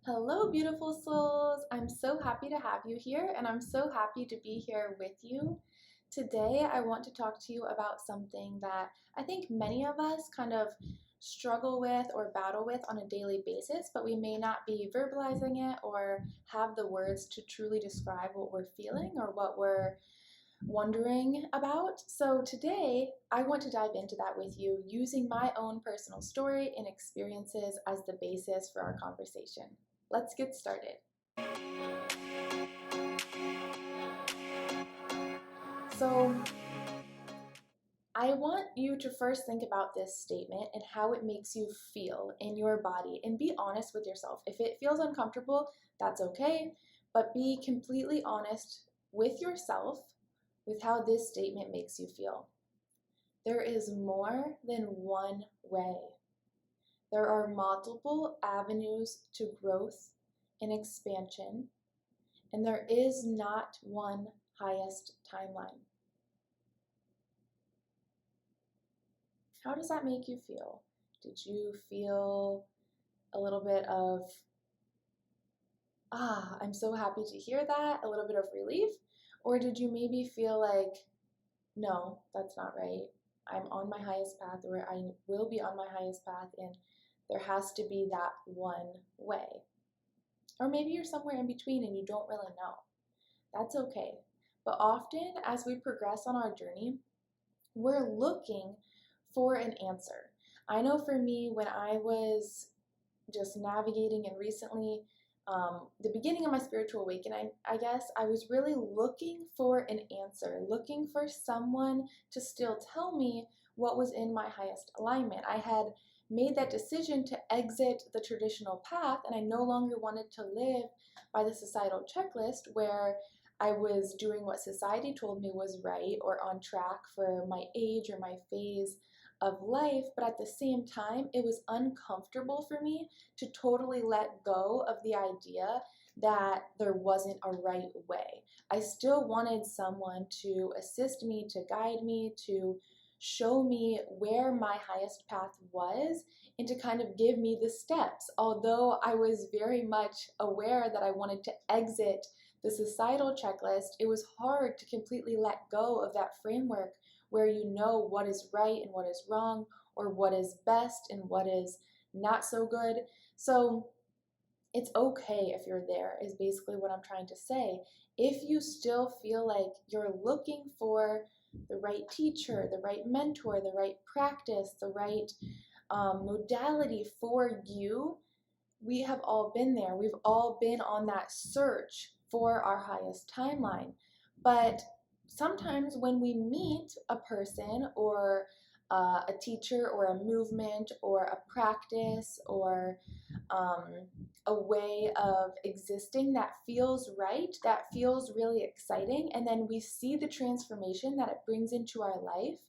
Hello, beautiful souls. I'm so happy to have you here, and I'm so happy to be here with you. Today, I want to talk to you about something that I think many of us kind of struggle with or battle with on a daily basis, but we may not be verbalizing it or have the words to truly describe what we're feeling or what we're wondering about. So today, I want to dive into that with you using my own personal story and experiences as the basis for our conversation. Let's get started. So, I want you to first think about this statement and how it makes you feel in your body and be honest with yourself. If it feels uncomfortable, that's okay, but be completely honest with yourself with how this statement makes you feel. There is more than one way. There are multiple avenues to growth and expansion, and there is not one highest timeline. How does that make you feel? Did you feel a little bit of, I'm so happy to hear that, a little bit of relief? Or did you maybe feel like, no, that's not right. I'm on my highest path, or I will be on my highest path, and there has to be that one way. Or maybe you're somewhere in between and you don't really know. That's okay. But often, as we progress on our journey, we're looking for an answer. I know for me, when I was just navigating and recently, the beginning of my spiritual awakening, I guess, I was really looking for an answer, looking for someone to still tell me what was in my highest alignment. I had made that decision to exit the traditional path, and I no longer wanted to live by the societal checklist where I was doing what society told me was right or on track for my age or my phase of life, but at the same time, it was uncomfortable for me to totally let go of the idea that there wasn't a right way. I still wanted someone to assist me, to guide me, to show me where my highest path was, and to kind of give me the steps. Although I was very much aware that I wanted to exit the societal checklist, it was hard to completely let go of that framework where you know what is right and what is wrong, or what is best and what is not so good. So it's okay if you're there, is basically what I'm trying to say. If you still feel like you're looking for the right teacher, the right mentor, the right practice, the right modality for you, we have all been there. We've all been on that search for our highest timeline. But sometimes when we meet a person or a teacher or a movement or a practice or a way of existing that feels right, that feels really exciting, and then we see the transformation that it brings into our life,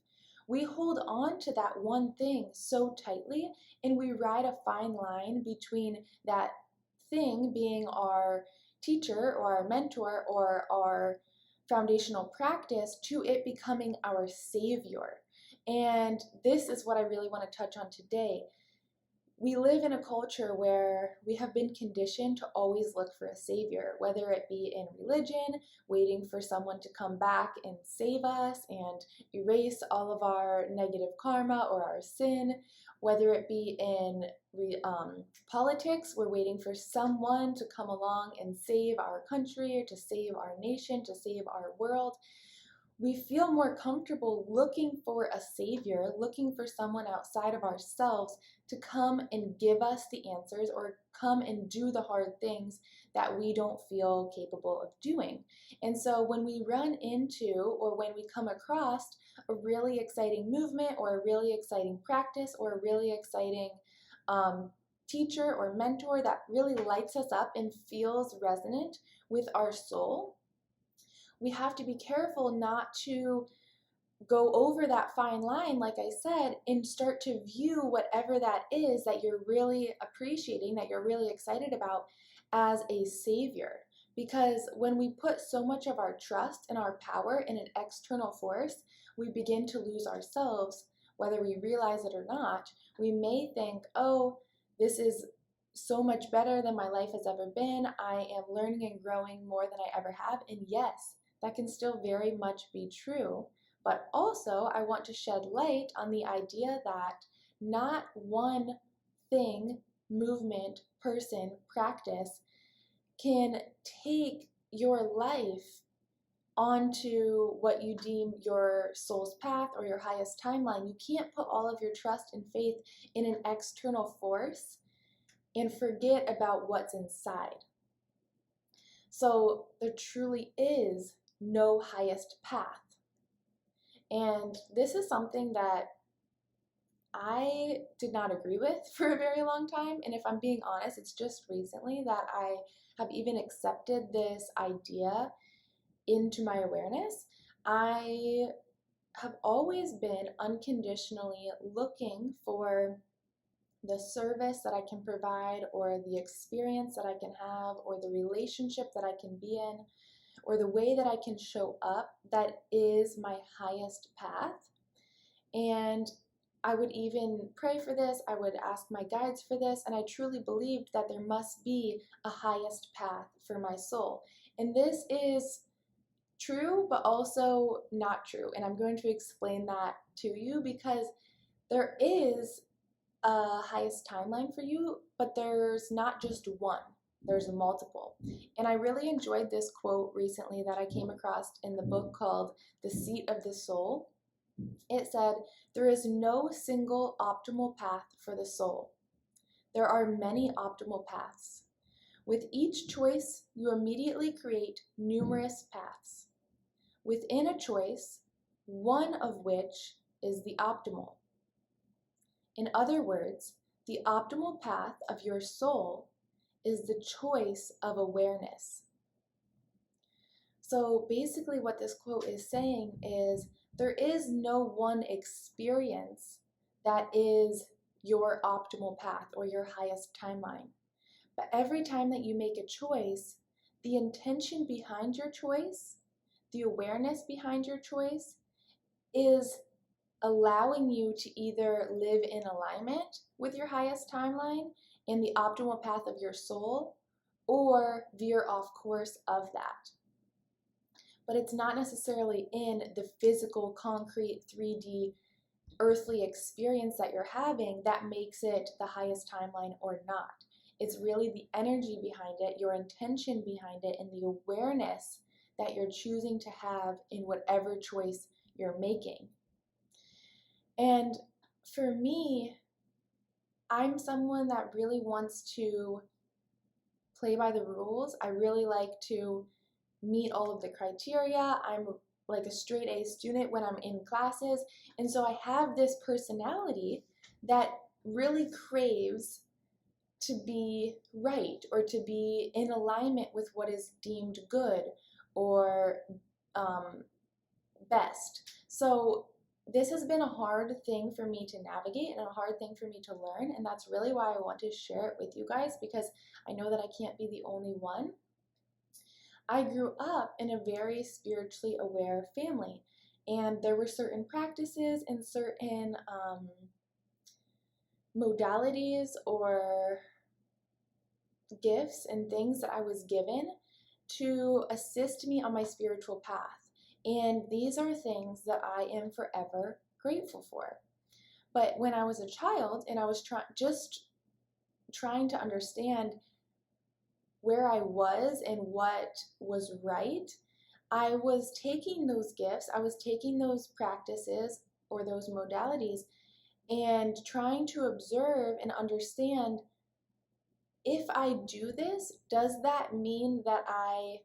we hold on to that one thing so tightly, and we ride a fine line between that thing being our teacher or our mentor or our foundational practice to it becoming our savior. And this is what I really want to touch on today. We live in a culture where we have been conditioned to always look for a savior, whether it be in religion, waiting for someone to come back and save us and erase all of our negative karma or our sin, whether it be in politics, we're waiting for someone to come along and save our country, or to save our nation, to save our world. We feel more comfortable looking for a savior, looking for someone outside of ourselves to come and give us the answers or come and do the hard things that we don't feel capable of doing. And so when we run into or when we come across a really exciting movement or a really exciting practice or a really exciting teacher or mentor that really lights us up and feels resonant with our soul, we have to be careful not to go over that fine line, like I said, and start to view whatever that is that you're really appreciating, that you're really excited about, as a savior. Because when we put so much of our trust and our power in an external force, we begin to lose ourselves, whether we realize it or not. We may think, oh, this is so much better than my life has ever been. I am learning and growing more than I ever have. And yes, that can still very much be true. But also, I want to shed light on the idea that not one thing, movement, person, practice can take your life onto what you deem your soul's path or your highest timeline. You can't put all of your trust and faith in an external force and forget about what's inside. So there truly is no highest path. And this is something that I did not agree with for a very long time. And if I'm being honest, it's just recently that I have even accepted this idea into my awareness. I have always been unconditionally looking for the service that I can provide, or the experience that I can have, or the relationship that I can be in, or the way that I can show up that is my highest path. And I would even pray for this, I would ask my guides for this, and I truly believed that there must be a highest path for my soul. And this is true, but also not true. And I'm going to explain that to you, because there is a highest timeline for you, but there's not just one, there's multiple. And I really enjoyed this quote recently that I came across in the book called The Seat of the Soul. It said, "There is no single optimal path for the soul. There are many optimal paths. With each choice, you immediately create numerous paths. Within a choice, one of which is the optimal. In other words, the optimal path of your soul is the choice of awareness." So basically what this quote is saying is there is no one experience that is your optimal path or your highest timeline. But every time that you make a choice, the intention behind your choice, the awareness behind your choice, is allowing you to either live in alignment with your highest timeline and the optimal path of your soul, or veer off course of that. But it's not necessarily in the physical, concrete, 3D, earthly experience that you're having that makes it the highest timeline or not. It's really the energy behind it, your intention behind it, and the awareness that you're choosing to have in whatever choice you're making. And for me, I'm someone that really wants to play by the rules. I really like to meet all of the criteria. I'm like a straight A student when I'm in classes. And so I have this personality that really craves to be right, or to be in alignment with what is deemed good or best. So this has been a hard thing for me to navigate and a hard thing for me to learn, and that's really why I want to share it with you guys, because I know that I can't be the only one. I grew up in a very spiritually aware family, and there were certain practices and certain modalities or gifts and things that I was given to assist me on my spiritual path. And these are things that I am forever grateful for. But when I was a child and I was just trying to understand where I was and what was right, I was taking those gifts, I was taking those practices or those modalities and trying to observe and understand, if I do this, does that mean that I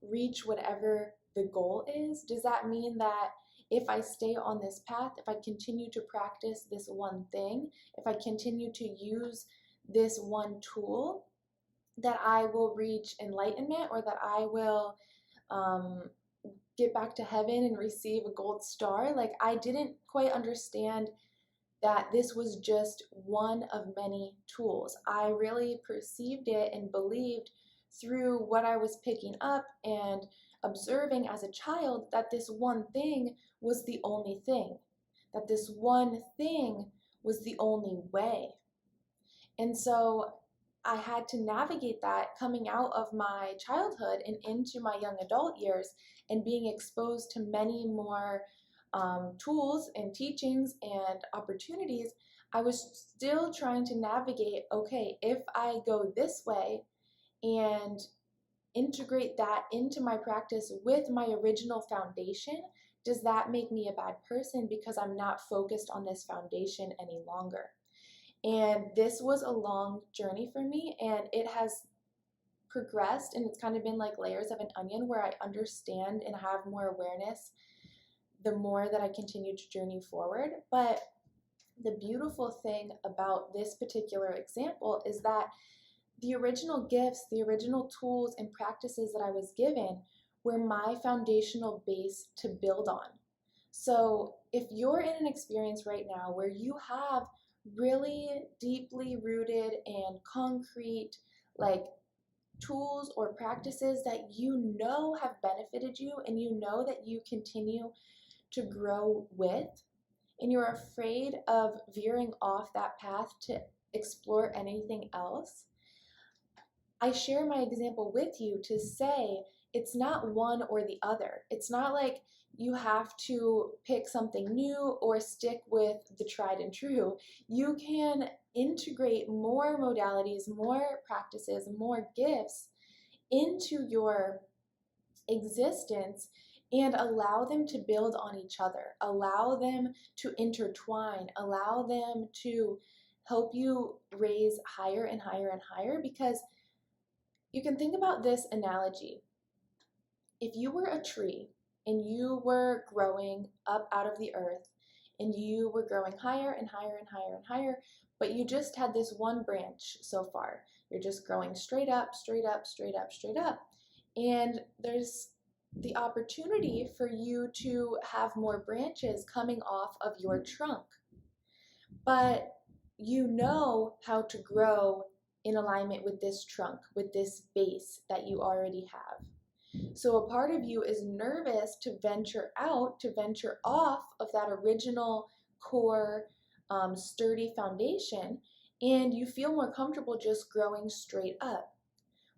reach whatever the goal is? Does that mean that if I stay on this path, if I continue to practice this one thing, if I continue to use this one tool, that I will reach enlightenment, or that I will get back to heaven and receive a gold star? Like, I didn't quite understand that this was just one of many tools. I really perceived it and believed through what I was picking up and observing as a child that this one thing was the only thing, that this one thing was the only way. And so I had to navigate that coming out of my childhood and into my young adult years and being exposed to many more tools and teachings and opportunities. I was still trying to navigate, okay, if I go this way and integrate that into my practice with my original foundation, does that make me a bad person because I'm not focused on this foundation any longer? And this was a long journey for me, and it has progressed, and it's kind of been like layers of an onion where I understand and have more awareness the more that I continue to journey forward. But the beautiful thing about this particular example is that the original gifts, the original tools and practices that I was given were my foundational base to build on. So if you're in an experience right now where you have really deeply rooted and concrete like tools or practices that you know have benefited you and you know that you continue to grow with, and you're afraid of veering off that path to explore anything else, I share my example with you to say it's not one or the other. It's not like you have to pick something new or stick with the tried and true. You can integrate more modalities, more practices, more gifts into your existence and allow them to build on each other, allow them to intertwine, allow them to help you raise higher and higher and higher. Because you can think about this analogy. If you were a tree and you were growing up out of the earth and you were growing higher and higher and higher and higher, but you just had this one branch so far. You're just growing straight up, straight up, straight up, straight up. And there's the opportunity for you to have more branches coming off of your trunk. But you know how to grow in alignment with this trunk, with this base that you already have. So a part of you is nervous to venture out, to venture off of that original core, sturdy foundation, and you feel more comfortable just growing straight up.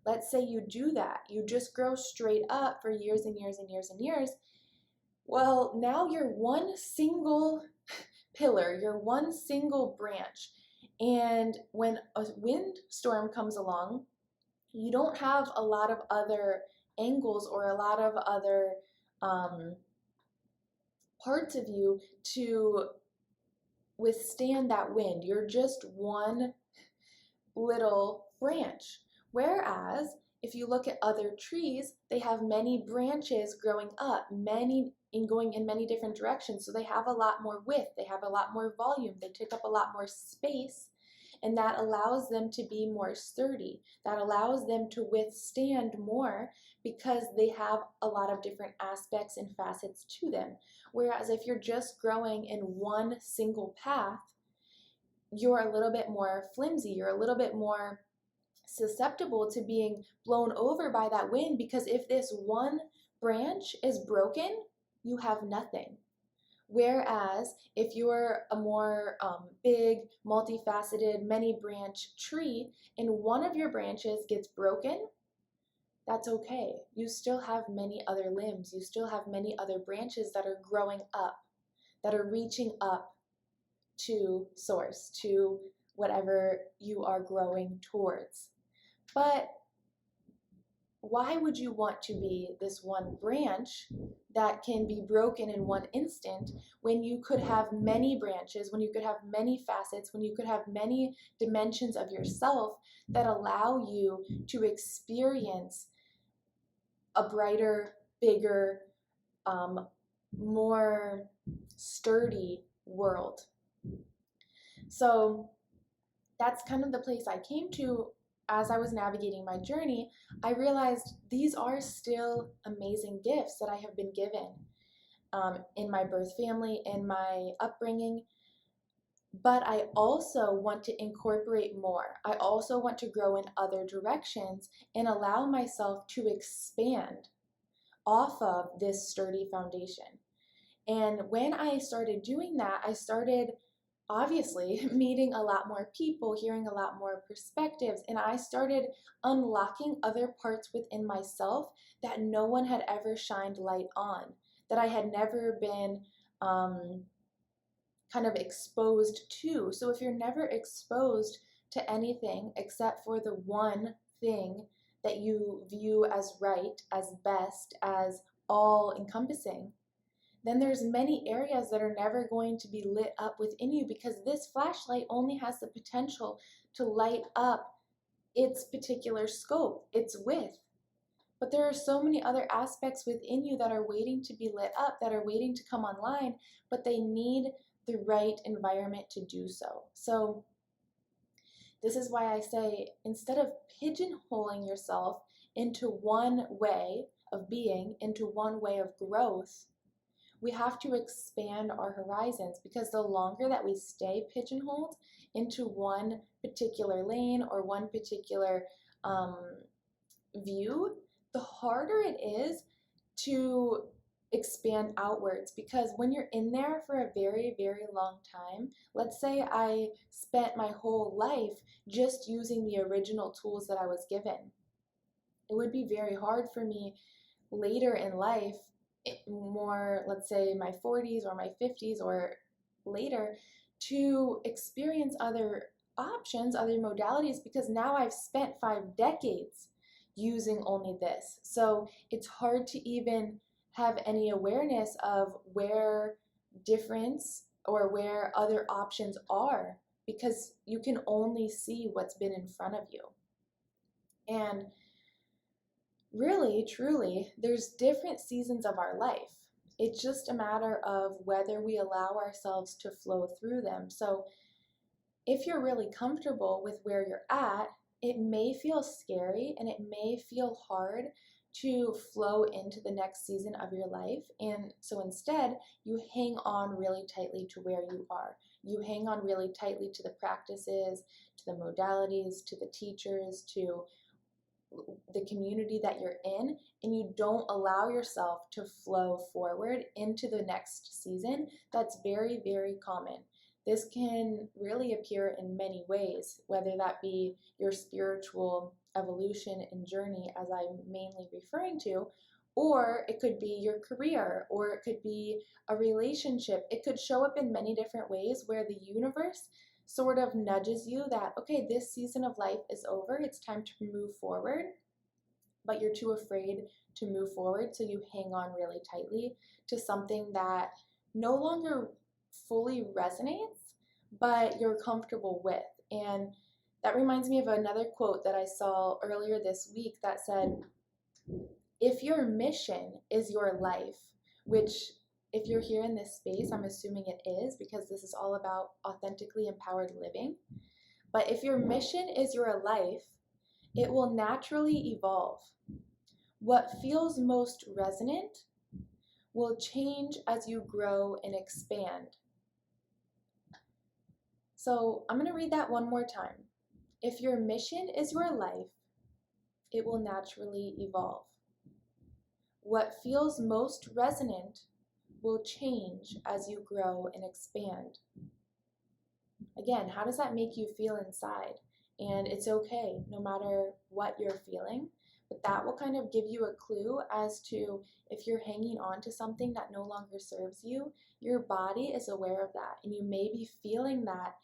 Let's say you do that. You just grow straight up for years and years and years and years. Well, now you're one single pillar, you're one single branch. And when a windstorm comes along, you don't have a lot of other angles or a lot of other parts of you to withstand that wind. You're just one little branch. Whereas if you look at other trees, they have many branches growing up, many in going in many different directions. So they have a lot more width, they have a lot more volume, they take up a lot more space, and that allows them to be more sturdy. That allows them to withstand more because they have a lot of different aspects and facets to them. Whereas if you're just growing in one single path, you're a little bit more flimsy, you're a little bit more susceptible to being blown over by that wind, because if this one branch is broken, you have nothing. Whereas if you're a more big, multifaceted, many-branch tree and one of your branches gets broken, that's okay. You still have many other limbs. You still have many other branches that are growing up, that are reaching up to source, to whatever you are growing towards. But why would you want to be this one branch that can be broken in one instant when you could have many branches, when you could have many facets, when you could have many dimensions of yourself that allow you to experience a brighter, bigger, more sturdy world? So that's kind of the place I came to as I was navigating my journey. I realized these are still amazing gifts that I have been given in my birth family, in my upbringing, but I also want to incorporate more. I also want to grow in other directions and allow myself to expand off of this sturdy foundation. And when I started doing that, I started obviously meeting a lot more people, hearing a lot more perspectives, and I started unlocking other parts within myself that no one had ever shined light on, that I had never been kind of exposed to. So if you're never exposed to anything except for the one thing that you view as right, as best, as all encompassing, then there's many areas that are never going to be lit up within you, because this flashlight only has the potential to light up its particular scope, its width. But there are so many other aspects within you that are waiting to be lit up, that are waiting to come online, but they need the right environment to do so. So this is why I say, instead of pigeonholing yourself into one way of being, into one way of growth, we have to expand our horizons, because the longer that we stay pigeonholed into one particular lane or one particular view, the harder it is to expand outwards. Because when you're in there for a very, very long time, let's say I spent my whole life just using the original tools that I was given, it would be very hard for me later in life, more, let's say my 40s or my 50s or later, to experience other options, other modalities, because now I've spent 5 decades using only this. So it's hard to even have any awareness of where difference or where other options are, because you can only see what's been in front of you. And really, truly, there's different seasons of our life. It's just a matter of whether we allow ourselves to flow through them. So if you're really comfortable with where you're at, it may feel scary and it may feel hard to flow into the next season of your life. And so instead, you hang on really tightly to where you are. You hang on really tightly to the practices, to the modalities, to the teachers, to the community that you're in, and you don't allow yourself to flow forward into the next season. That's very, very common. This can really appear in many ways, whether that be your spiritual evolution and journey, as I'm mainly referring to, or it could be your career, or it could be a relationship. It could show up in many different ways where the universe sort of nudges you that, okay, this season of life is over, it's time to move forward, but you're too afraid to move forward, so you hang on really tightly to something that no longer fully resonates, but you're comfortable with. And that reminds me of another quote that I saw earlier this week that said, if your mission is your life, which if you're here in this space, I'm assuming it is, because this is all about authentically empowered living. But if your mission is your life, it will naturally evolve. What feels most resonant will change as you grow and expand. So I'm going to read that one more time. If your mission is your life, it will naturally evolve. What feels most resonant will change as you grow and expand. Again, how does that make you feel inside? And it's okay, no matter what you're feeling, but that will kind of give you a clue as to if you're hanging on to something that no longer serves you. Your body is aware of that, and you may be feeling that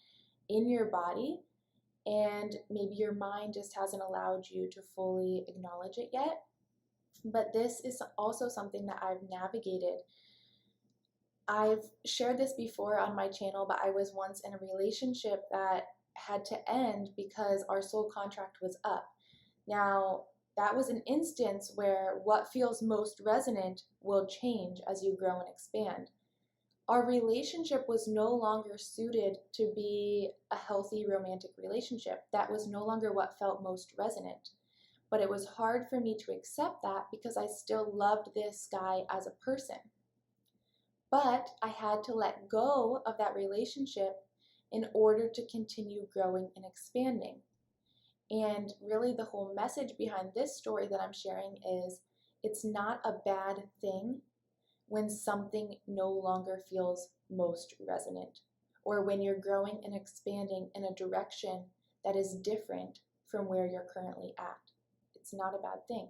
in your body, and maybe your mind just hasn't allowed you to fully acknowledge it yet. But this is also something that I've navigated. I've shared this before on my channel, but I was once in a relationship that had to end because our soul contract was up. Now, that was an instance where what feels most resonant will change as you grow and expand. Our relationship was no longer suited to be a healthy romantic relationship. That was no longer what felt most resonant. But it was hard for me to accept that because I still loved this guy as a person. But I had to let go of that relationship in order to continue growing and expanding. And really the whole message behind this story that I'm sharing is, it's not a bad thing when something no longer feels most resonant, or when you're growing and expanding in a direction that is different from where you're currently at. It's not a bad thing.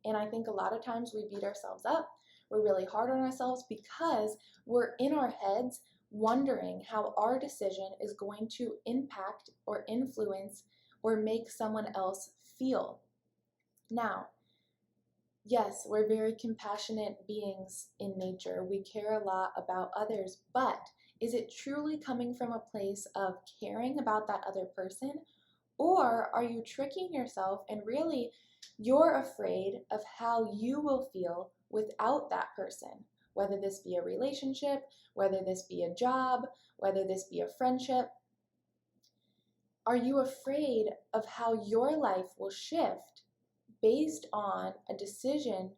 And I think a lot of times we beat ourselves up. We're really hard on ourselves because we're in our heads wondering how our decision is going to impact or influence or make someone else feel. Now, yes, we're very compassionate beings in nature. We care a lot about others, but is it truly coming from a place of caring about that other person? Or are you tricking yourself and really you're afraid of how you will feel without that person? Whether this be a relationship, whether this be a job, whether this be a friendship. Are you afraid of how your life will shift based on a decision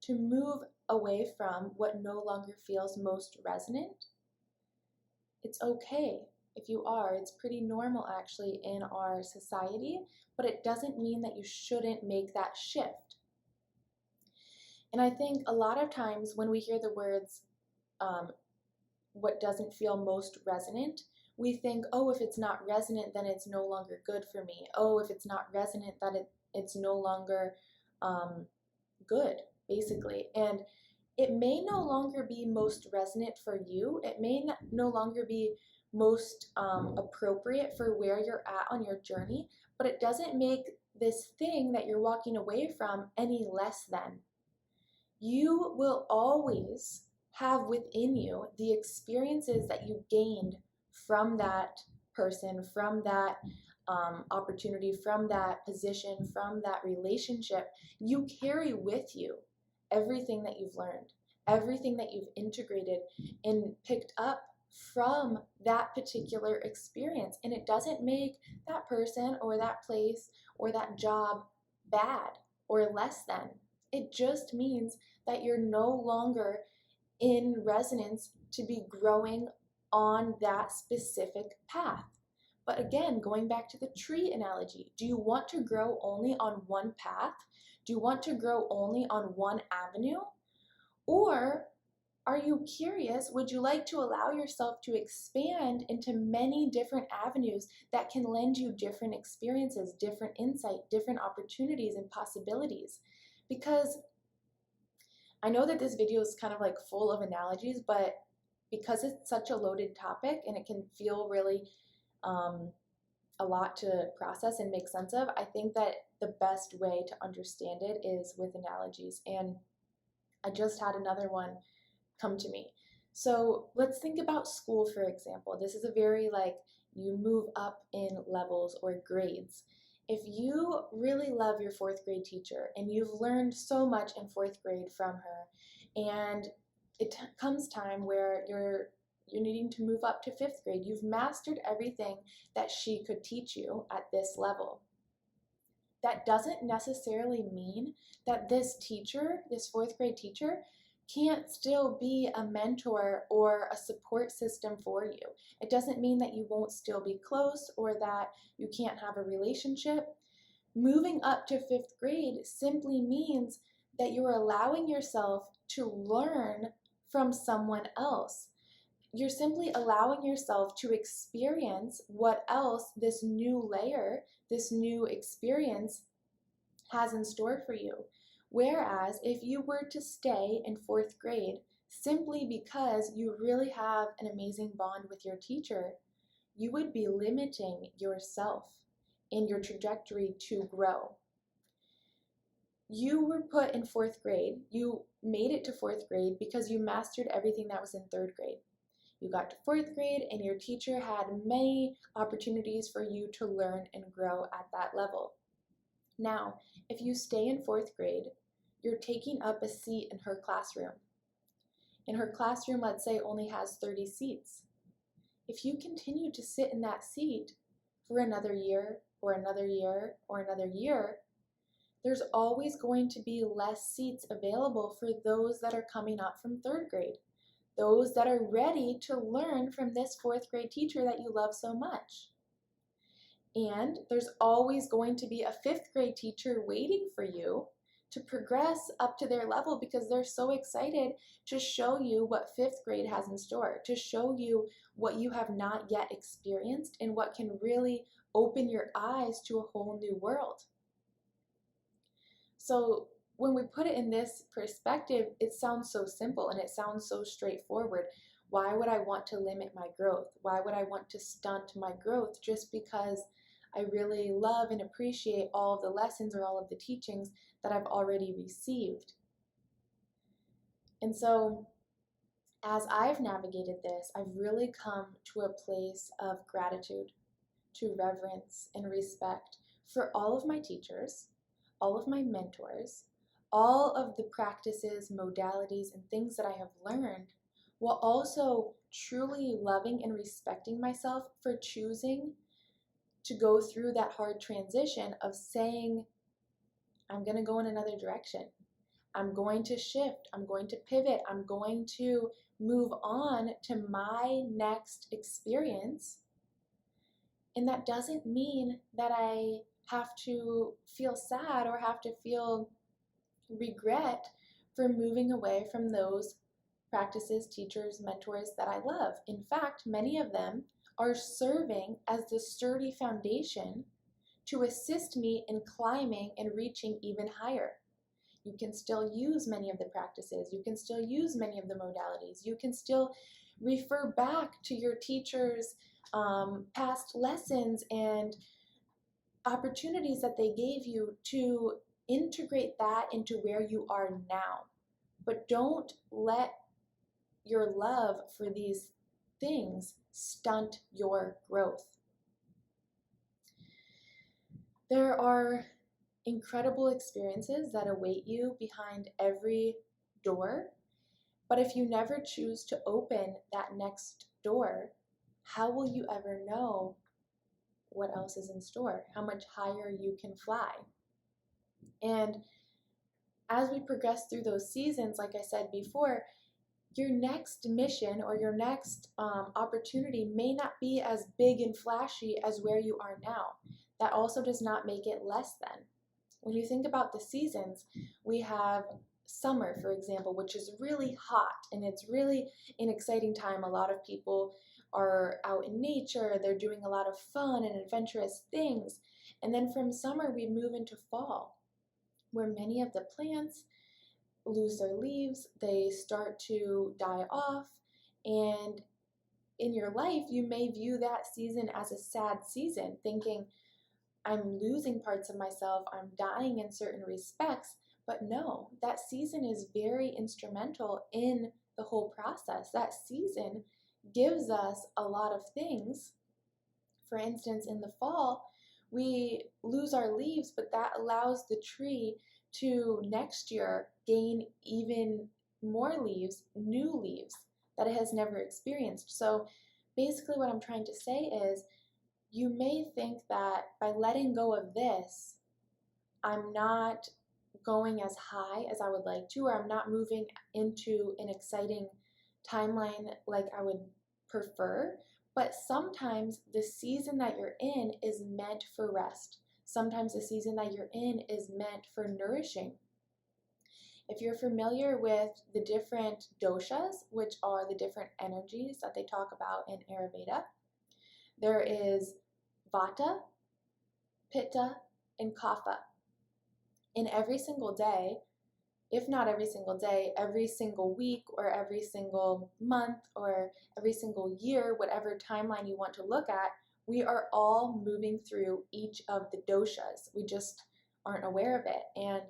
to move away from what no longer feels most resonant? It's okay if you are. It's pretty normal actually in our society, but it doesn't mean that you shouldn't make that shift. And I think a lot of times when we hear the words, what doesn't feel most resonant, we think, oh, if it's not resonant, then it's no longer good for me. Oh, if it's not resonant, that it's no longer good, basically. And it may no longer be most resonant for you. It may no longer be most appropriate for where you're at on your journey, but it doesn't make this thing that you're walking away from any less than. You will always have within you the experiences that you gained from that person, from that opportunity, from that position, from that relationship. You carry with you everything that you've learned, everything that you've integrated and picked up from that particular experience. And it doesn't make that person or that place or that job bad or less than. It just means that you're no longer in resonance to be growing on that specific path. But again, going back to the tree analogy, do you want to grow only on one path? Do you want to grow only on one avenue? Or are you curious? Would you like to allow yourself to expand into many different avenues that can lend you different experiences, different insight, different opportunities and possibilities? Because I know that this video is kind of like full of analogies, but because it's such a loaded topic and it can feel really a lot to process and make sense of, I think that the best way to understand it is with analogies. And I just had another one come to me. So let's think about school, for example. This is a very you move up in levels or grades. If you really love your fourth grade teacher and you've learned so much in fourth grade from her, and it comes time where you're needing to move up to fifth grade, you've mastered everything that she could teach you at this level. That doesn't necessarily mean that this teacher, this fourth grade teacher, can't still be a mentor or a support system for you. It doesn't mean that you won't still be close or that you can't have a relationship. Moving up to fifth grade simply means that you're allowing yourself to learn from someone else. You're simply allowing yourself to experience what else this new layer, this new experience has in store for you. Whereas if you were to stay in fourth grade simply because you really have an amazing bond with your teacher, you would be limiting yourself in your trajectory to grow. You were put in fourth grade. You made it to fourth grade because you mastered everything that was in third grade. You got to fourth grade and your teacher had many opportunities for you to learn and grow at that level. Now, if you stay in fourth grade, you're taking up a seat in her classroom. And her classroom, let's say, only has 30 seats. If you continue to sit in that seat for another year or another year or another year, there's always going to be less seats available for those that are coming up from third grade, those that are ready to learn from this fourth grade teacher that you love so much. And there's always going to be a fifth grade teacher waiting for you to progress up to their level because they're so excited to show you what fifth grade has in store, to show you what you have not yet experienced and what can really open your eyes to a whole new world. So when we put it in this perspective, it sounds so simple and it sounds so straightforward. Why would I want to limit my growth? Why would I want to stunt my growth just because I really love and appreciate all of the lessons or all of the teachings that I've already received? And so as I've navigated this, I've really come to a place of gratitude, to reverence and respect for all of my teachers, all of my mentors, all of the practices, modalities, and things that I have learned, while also truly loving and respecting myself for choosing to go through that hard transition of saying, I'm going to go in another direction. I'm going to shift. I'm going to pivot. I'm going to move on to my next experience. And that doesn't mean that I have to feel sad or have to feel regret for moving away from those practices, teachers, mentors that I love. In fact, many of them are serving as the sturdy foundation to assist me in climbing and reaching even higher. You can still use many of the practices. You can still use many of the modalities. You can still refer back to your teachers' past lessons and opportunities that they gave you to integrate that into where you are now. But don't let your love for these things stunt your growth. There are incredible experiences that await you behind every door, but if you never choose to open that next door, how will you ever know what else is in store, how much higher you can fly? And as we progress through those seasons, like I said before, your next mission or your next opportunity may not be as big and flashy as where you are now. That also does not make it less than. When you think about the seasons, we have summer, for example, which is really hot and it's really an exciting time. A lot of people are out in nature, they're doing a lot of fun and adventurous things. And then from summer, we move into fall, where many of the plants lose their leaves, they start to die off, and in your life, you may view that season as a sad season, thinking, I'm losing parts of myself, I'm dying in certain respects, but no, that season is very instrumental in the whole process. That season gives us a lot of things. For instance, in the fall, we lose our leaves, but that allows the tree to next year gain even more leaves, new leaves that it has never experienced. So basically what I'm trying to say is, you may think that by letting go of this, I'm not going as high as I would like to, or I'm not moving into an exciting timeline like I would prefer. But sometimes the season that you're in is meant for rest. Sometimes the season that you're in is meant for nourishing. If you're familiar with the different doshas, which are the different energies that they talk about in Ayurveda, there is Vata, Pitta, and Kapha. In every single day, if not every single day, every single week or every single month or every single year, whatever timeline you want to look at, we are all moving through each of the doshas. We just aren't aware of it. And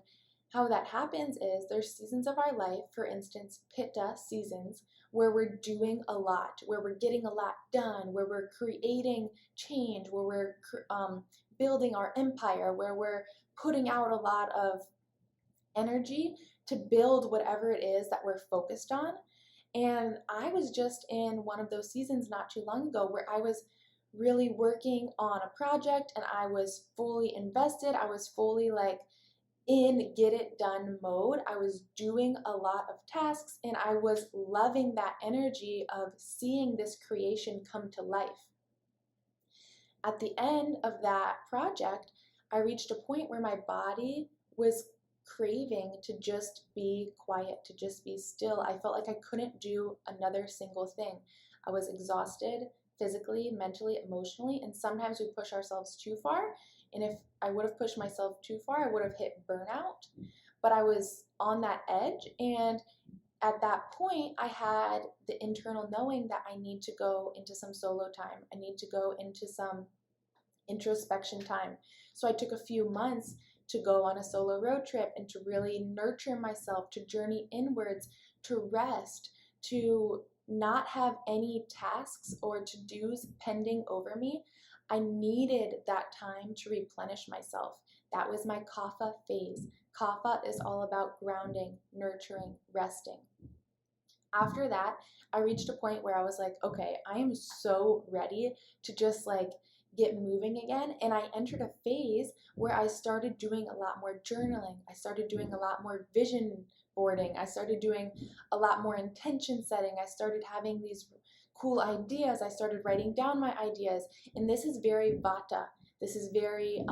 how that happens is there's seasons of our life, for instance, Pitta seasons, where we're doing a lot, where we're getting a lot done, where we're creating change, where we're building our empire, where we're putting out a lot of energy to build whatever it is that we're focused on. And I was just in one of those seasons not too long ago where I was really working on a project and I was fully invested. I was fully like in get it done mode. I was doing a lot of tasks and I was loving that energy of seeing this creation come to life. At the end of that project, I reached a point where my body was craving to just be quiet, to just be still. I felt like I couldn't do another single thing. I was exhausted physically, mentally, emotionally, and sometimes we push ourselves too far. And if I would have pushed myself too far, I would have hit burnout. But I was on that edge, and at that point, I had the internal knowing that I need to go into some solo time. I need to go into some introspection time. So I took a few months to go on a solo road trip and to really nurture myself, to journey inwards, to rest, to not have any tasks or to-dos pending over me. I needed that time to replenish myself. That was my kapha phase. Kapha is all about grounding, nurturing, resting. After that, I reached a point where I was like, okay, I am so ready to just like get moving again. And I entered a phase where I started doing a lot more journaling. I started doing a lot more vision boarding. I started doing a lot more intention setting. I started having these cool ideas. I started writing down my ideas. And this is very vata. This is very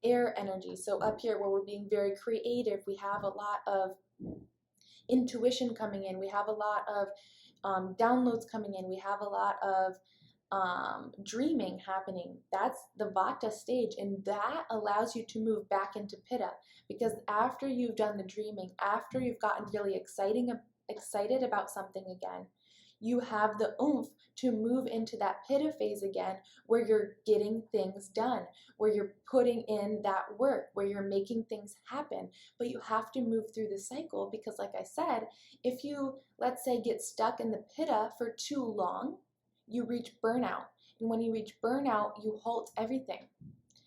air energy. So up here where we're being very creative, we have a lot of intuition coming in. We have a lot of downloads coming in. We have a lot of dreaming happening. That's the vata stage, and that allows you to move back into pitta, because after you've done the dreaming, after you've gotten really excited about something again, you have the oomph to move into that pitta phase again, where you're getting things done, where you're putting in that work, where you're making things happen. But you have to move through the cycle, because like I said, if you, let's say, get stuck in the pitta for too long, you reach burnout. And when you reach burnout, you halt everything.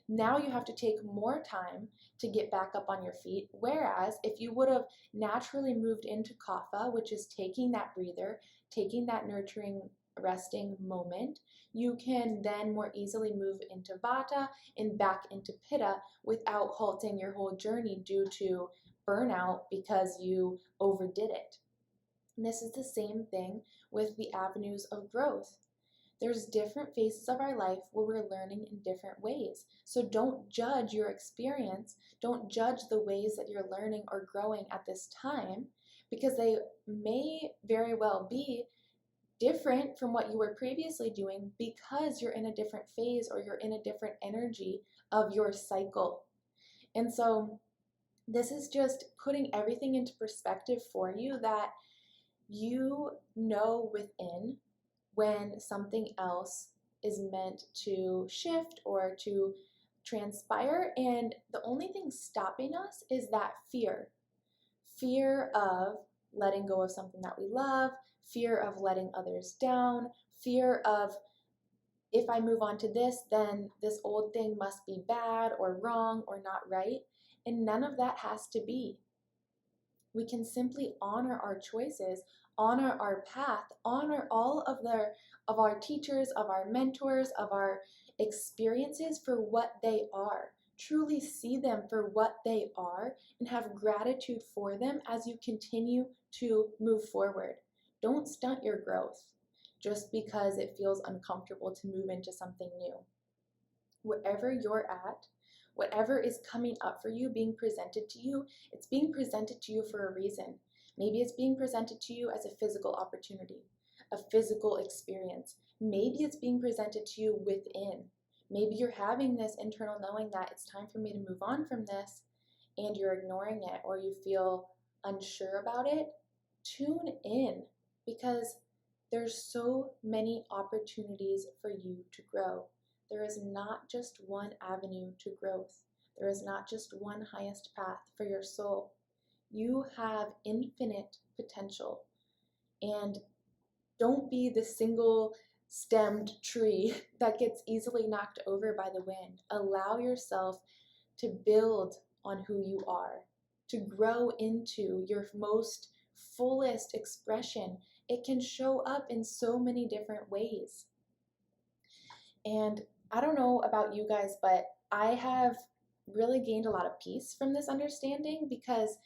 Now you have to take more time to get back up on your feet. Whereas if you would have naturally moved into kapha, which is taking that breather, taking that nurturing, resting moment, you can then more easily move into vata and back into pitta without halting your whole journey due to burnout because you overdid it. And this is the same thing with the avenues of growth. There's different phases of our life where we're learning in different ways. So don't judge your experience. Don't judge the ways that you're learning or growing at this time, because they may very well be different from what you were previously doing, because you're in a different phase or you're in a different energy of your cycle. And so this is just putting everything into perspective for you, that you know within when something else is meant to shift or to transpire. And the only thing stopping us is that fear. Fear of letting go of something that we love, fear of letting others down, fear of, if I move on to this, then this old thing must be bad or wrong or not right. And none of that has to be. We can simply honor our choices, honor our path, honor all of our teachers, of our mentors, of our experiences for what they are. Truly see them for what they are and have gratitude for them as you continue to move forward. Don't stunt your growth just because it feels uncomfortable to move into something new. Wherever you're at, whatever is coming up for you, being presented to you, it's being presented to you for a reason. Maybe it's being presented to you as a physical opportunity, a physical experience. Maybe it's being presented to you within. Maybe you're having this internal knowing that it's time for me to move on from this, and you're ignoring it, or you feel unsure about it. Tune in, because there's so many opportunities for you to grow. There is not just one avenue to growth. There is not just one highest path for your soul. You have infinite potential. And don't be the single stemmed tree that gets easily knocked over by the wind. Allow yourself to build on who you are, to grow into your most fullest expression. It can show up in so many different ways. And I don't know about you guys, but I have really gained a lot of peace from this understanding, because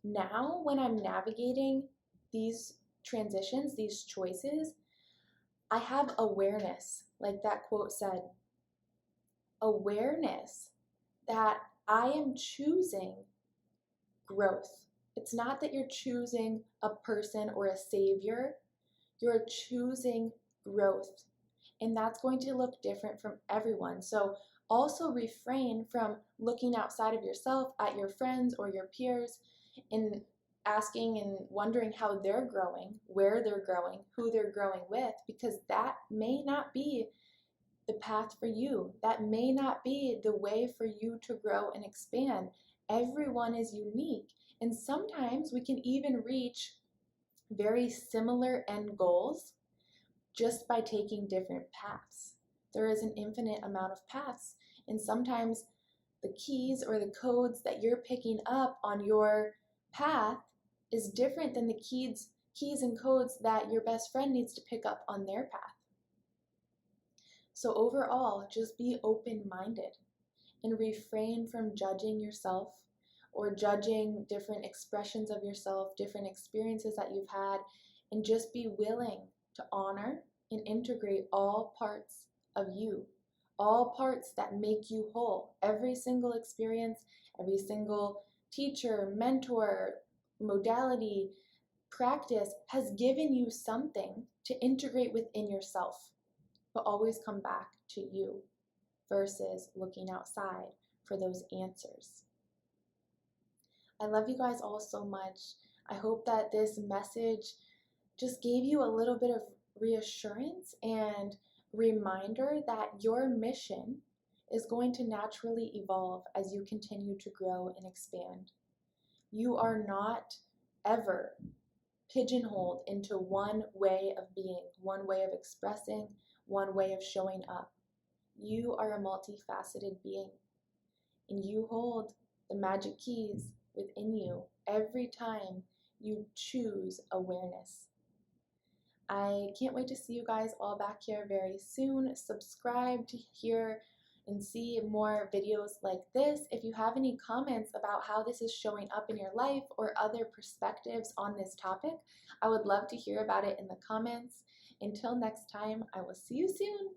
now when I'm navigating these transitions, these choices, I have awareness, like that quote said, awareness that I am choosing growth. It's not that you're choosing a person or a savior, you're choosing growth. And that's going to look different from everyone. So also refrain from looking outside of yourself at your friends or your peers and asking and wondering how they're growing, where they're growing, who they're growing with, because that may not be the path for you. That may not be the way for you to grow and expand. Everyone is unique. And sometimes we can even reach very similar end goals just by taking different paths. There is an infinite amount of paths, and sometimes the keys or the codes that you're picking up on your path is different than the keys and codes that your best friend needs to pick up on their path. So overall, just be open-minded and refrain from judging yourself or judging different expressions of yourself, different experiences that you've had, and just be willing to honor and integrate all parts of you, all parts that make you whole. Every single experience, every single teacher, mentor, modality, practice has given you something to integrate within yourself, but always come back to you versus looking outside for those answers. I love you guys all so much. I hope that this message just gave you a little bit of reassurance and reminder that your mission is going to naturally evolve as you continue to grow and expand. You are not ever pigeonholed into one way of being, one way of expressing, one way of showing up. You are a multifaceted being, and you hold the magic keys within you every time you choose awareness. I can't wait to see you guys all back here very soon. Subscribe to hear and see more videos like this. If you have any comments about how this is showing up in your life or other perspectives on this topic, I would love to hear about it in the comments. Until next time, I will see you soon.